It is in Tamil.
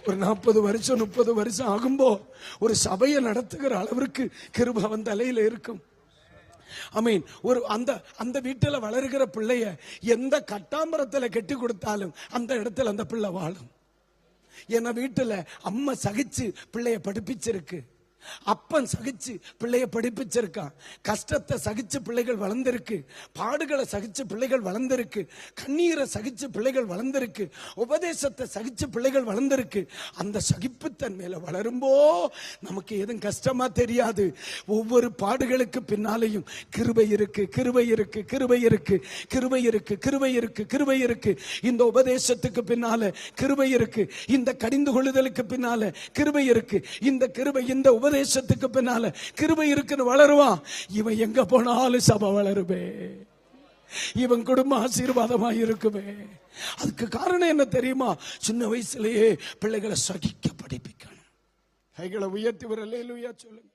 ஒரு 40 வருஷம் 30 வருஷம் ஆகும்போ ஒரு சபையை நடத்துகிற அளவிற்கு கிருபை அவன் தலையில இருக்கும். ஆமீன். ஒரு அந்த வீட்டில் வளருகிற பிள்ளைய எந்த கட்டாம்பரத்தில் கட்டி கொடுத்தாலும் அந்த இடத்துல அந்த பிள்ளை வாழும். ஏன்னா வீட்டுல அம்மா சகிச்சு பிள்ளைய படிப்பிச்சிருக்கு, அப்பன் சகிச்சு பிள்ளைய படிப்பிச்சிருக்கான், கஷ்டத்தை சகிச்சு பிள்ளைகள் வளர்ந்திருக்கு, பாடுகளை சகிச்சு பிள்ளைகள் வளர்ந்திருக்கு, கண்ணீரை சகிச்சு பிள்ளைகள் வளர்ந்திருக்கு, உபதேசத்தை சகிச்சு பிள்ளைகள் வளர்ந்திருக்கு. அந்த சகிப்புத்தன்மையில வளரும்போ நமக்கு எதுவும் கஷ்டமா தெரியாது. ஒவ்வொரு பாடுகளுக்கு பின்னாலேயும் கிருபை இருக்கு, கிருபை இருக்கு, கிருபை இருக்கு, கிருபை இருக்கு, கிருபை இருக்கு, கிருபை இருக்கு. இந்த உபதேசத்துக்கு பின்னால கிருபை இருக்கு, இந்த கடிந்து கொள்ளுதலுக்கு பின்னால கிருபை இருக்கு, இந்த கிருபை இந்த உபதேசத்துக்கு பின்னால கிருபை இருக்குன்னு வளருவான். இவன் எங்க போனாலும் சபை வளருமே, இவன் குடும்ப ஆசீர்வாதமா இருக்குமே. அதுக்கு காரணம் என்ன தெரியுமா? சின்ன வயசுலயே பிள்ளைகளை சகிக்க படிப்பிக்கணும். கைகளை உயர்த்தி ஒரு அல்லேலூயா சொல்லுங்க.